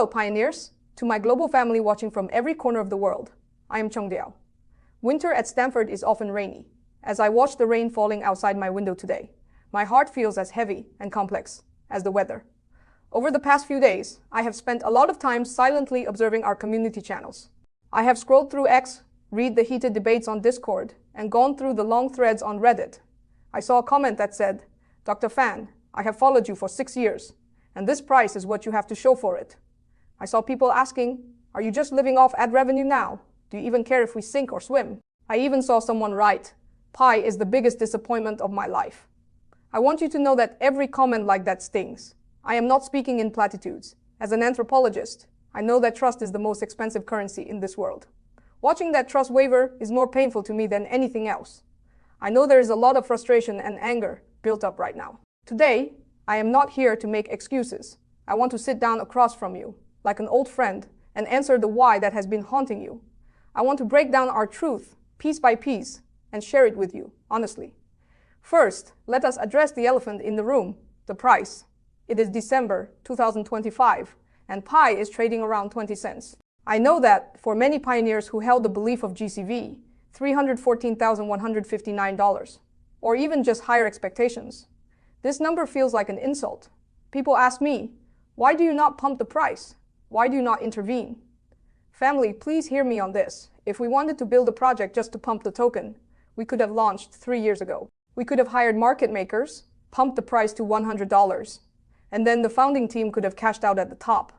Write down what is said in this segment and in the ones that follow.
Hello, pioneers! To my global family watching from every corner of the world, I am Chengdiao. Winter at Stanford is often rainy. As I watch the rain falling outside my window today, my heart feels as heavy and complex as the weather. Over the past few days, I have spent a lot of time silently observing our community channels. I have scrolled through X, read the heated debates on Discord, and gone through the long threads on Reddit. I saw a comment that said, "Dr. Fan, I have followed you for 6 years, and this price is what you have to show for it." I saw people asking, "Are you just living off ad revenue now? Do you even care if we sink or swim?" I even saw someone write, "Pi is the biggest disappointment of my life." I want you to know that every comment like that stings. I am not speaking in platitudes. As an anthropologist, I know that trust is the most expensive currency in this world. Watching that trust waver is more painful to me than anything else. I know there is a lot of frustration and anger built up right now. Today, I am not here to make excuses. I want to sit down across from you, like an old friend, and answer the why that has been haunting you. I want to break down our truth, piece by piece, and share it with you, honestly. First, let us address the elephant in the room, the price. It is December 2025, and Pi is trading around 20 cents. I know that, for many pioneers who held the belief of GCV, $314,159, or even just higher expectations, this number feels like an insult. People ask me, "Why do you not pump the price? Why do you not intervene?" Family, please hear me on this. If we wanted to build a project just to pump the token, we could have launched 3 years ago. We could have hired market makers, pumped the price to $100, and then the founding team could have cashed out at the top,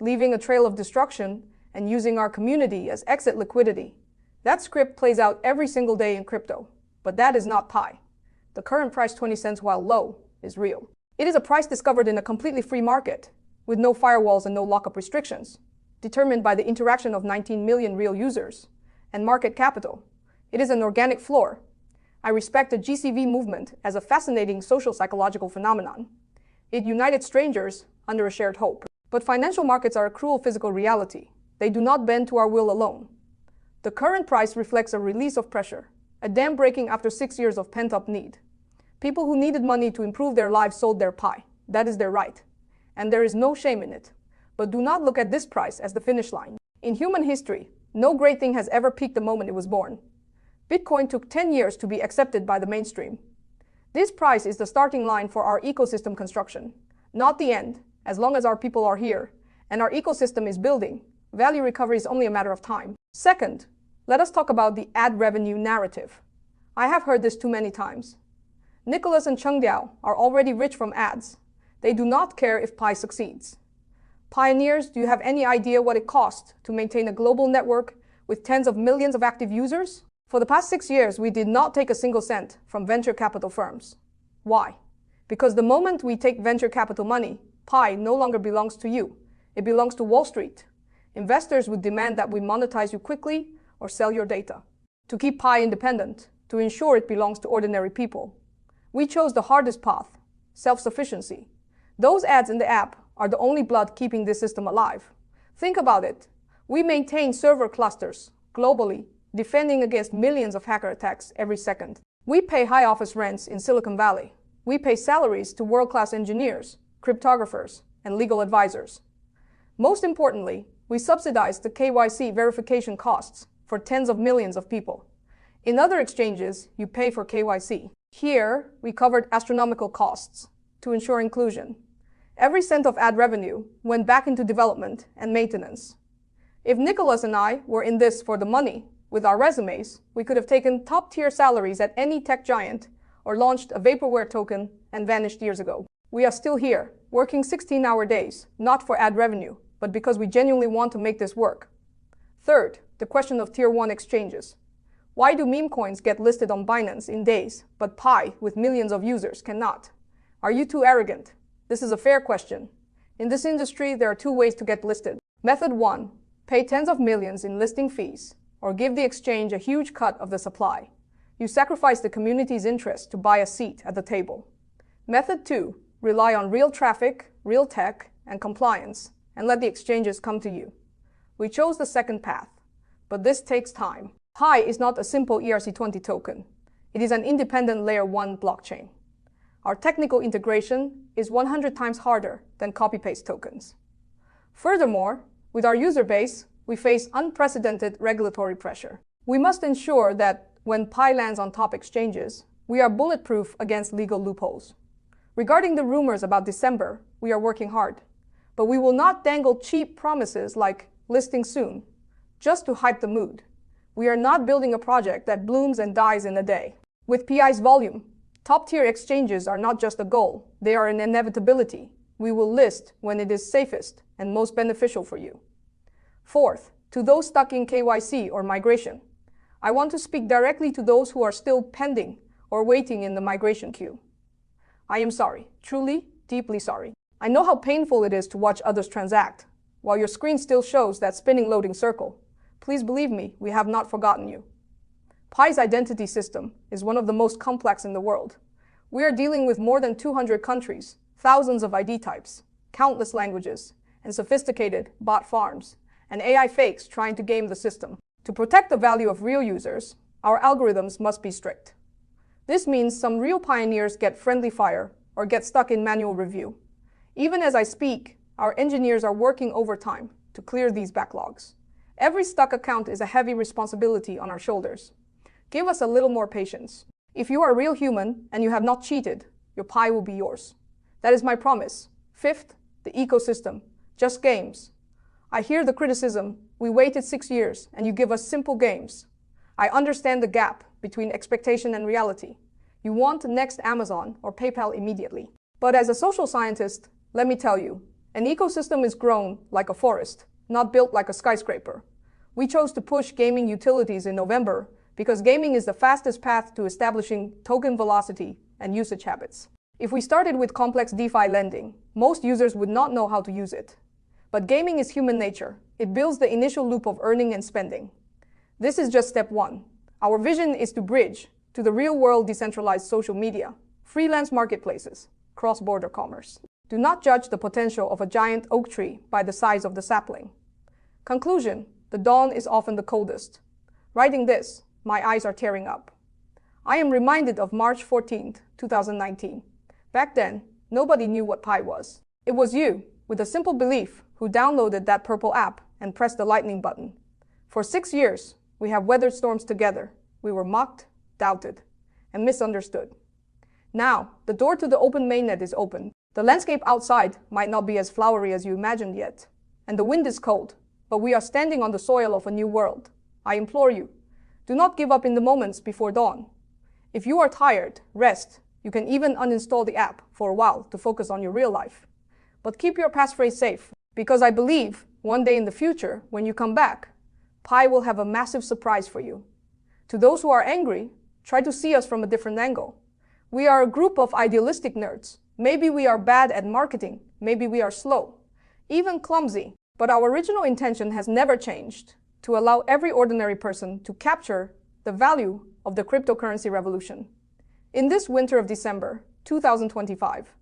leaving a trail of destruction and using our community as exit liquidity. That script plays out every single day in crypto, but that is not Pi. The current price, 20 cents while low, is real. It is a price discovered in a completely free market, with no firewalls and no lockup restrictions, determined by the interaction of 19 million real users and market capital. It is an organic floor. I respect the GCV movement as a fascinating social psychological phenomenon. It united strangers under a shared hope. But financial markets are a cruel physical reality. They do not bend to our will alone. The current price reflects a release of pressure, a dam breaking after 6 years of pent-up need. People who needed money to improve their lives sold their Pi. That is their right. And there is no shame in it. But do not look at this price as the finish line. In human history, no great thing has ever peaked the moment it was born. Bitcoin took 10 years to be accepted by the mainstream. This price is the starting line for our ecosystem construction, not the end. As long as our people are here and our ecosystem is building, value recovery is only a matter of time. Second, let us talk about the ad revenue narrative. I have heard this too many times. Nicholas and Chengdiao are already rich from ads. They do not care if Pi succeeds. Pioneers, do you have any idea what it costs to maintain a global network with tens of millions of active users? For the past 6 years, we did not take a single cent from venture capital firms. Why? Because the moment we take venture capital money, Pi no longer belongs to you. It belongs to Wall Street. Investors would demand that we monetize you quickly or sell your data. To keep Pi independent, to ensure it belongs to ordinary people, we chose the hardest path, self-sufficiency. Those ads in the app are the only blood keeping this system alive. Think about it. We maintain server clusters globally, defending against millions of hacker attacks every second. We pay high office rents in Silicon Valley. We pay salaries to world-class engineers, cryptographers, and legal advisors. Most importantly, we subsidize the KYC verification costs for tens of millions of people. In other exchanges, you pay for KYC. Here, we covered astronomical costs to ensure inclusion. Every cent of ad revenue went back into development and maintenance. If Nicholas and I were in this for the money, with our resumes, we could have taken top-tier salaries at any tech giant or launched a vaporware token and vanished years ago. We are still here, working 16-hour days, not for ad revenue, but because we genuinely want to make this work. Third, the question of Tier 1 exchanges. Why do meme coins get listed on Binance in days, but Pi, with millions of users, cannot? Are you too arrogant? This is a fair question. In this industry, there are 2 ways to get listed. Method 1, pay tens of millions in listing fees, or give the exchange a huge cut of the supply. You sacrifice the community's interest to buy a seat at the table. Method 2, rely on real traffic, real tech, and compliance, and let the exchanges come to you. We chose the second path, but this takes time. Pi is not a simple ERC20 token. It is an independent Layer 1 blockchain. Our technical integration is 100 times harder than copy-paste tokens. Furthermore, with our user base, we face unprecedented regulatory pressure. We must ensure that when Pi lands on top exchanges, we are bulletproof against legal loopholes. Regarding the rumors about December, we are working hard, but we will not dangle cheap promises like listing soon, just to hype the mood. We are not building a project that blooms and dies in a day. With PI's volume, top-tier exchanges are not just a goal, they are an inevitability. We will list when it is safest and most beneficial for you. Fourth, to those stuck in KYC or migration, I want to speak directly to those who are still pending or waiting in the migration queue. I am sorry, truly, deeply sorry. I know how painful it is to watch others transact, while your screen still shows that spinning loading circle. Please believe me, we have not forgotten you. Pi's identity system is one of the most complex in the world. We are dealing with more than 200 countries, thousands of ID types, countless languages, and sophisticated bot farms, and AI fakes trying to game the system. To protect the value of real users, our algorithms must be strict. This means some real pioneers get friendly fire or get stuck in manual review. Even as I speak, our engineers are working overtime to clear these backlogs. Every stuck account is a heavy responsibility on our shoulders. Give us a little more patience. If you are a real human and you have not cheated, your Pi will be yours. That is my promise. Fifth, the ecosystem. Just games. I hear the criticism, we waited 6 years and you give us simple games. I understand the gap between expectation and reality. You want the next Amazon or PayPal immediately. But as a social scientist, let me tell you, an ecosystem is grown like a forest, not built like a skyscraper. We chose to push gaming utilities in November because gaming is the fastest path to establishing token velocity and usage habits. If we started with complex DeFi lending, most users would not know how to use it. But gaming is human nature. It builds the initial loop of earning and spending. This is just step one. Our vision is to bridge to the real-world decentralized social media, freelance marketplaces, cross-border commerce. Do not judge the potential of a giant oak tree by the size of the sapling. Conclusion: the dawn is often the coldest. Writing this, my eyes are tearing up. I am reminded of March 14th, 2019. Back then, nobody knew what Pi was. It was you, with a simple belief, who downloaded that purple app and pressed the lightning button. For 6 years, we have weathered storms together. We were mocked, doubted, and misunderstood. Now, the door to the open mainnet is open. The landscape outside might not be as flowery as you imagined yet, and the wind is cold, but we are standing on the soil of a new world. I implore you, do not give up in the moments before dawn. If you are tired, rest. You can even uninstall the app for a while to focus on your real life. But keep your passphrase safe, because I believe one day in the future, when you come back, Pi will have a massive surprise for you. To those who are angry, try to see us from a different angle. We are a group of idealistic nerds. Maybe we are bad at marketing, maybe we are slow, even clumsy, but our original intention has never changed: to allow every ordinary person to capture the value of the cryptocurrency revolution. In this winter of December 2025,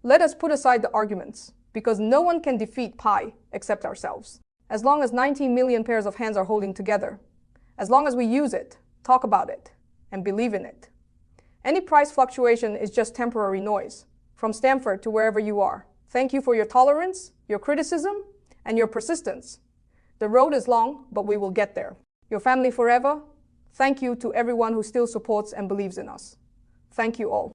let us put aside the arguments, because no one can defeat Pi except ourselves. As long as 19 million pairs of hands are holding together, as long as we use it, talk about it, and believe in it. Any price fluctuation is just temporary noise. From Stanford to wherever you are, thank you for your tolerance, your criticism, and your persistence. The road is long, but we will get there. Your family forever. Thank you to everyone who still supports and believes in us. Thank you all.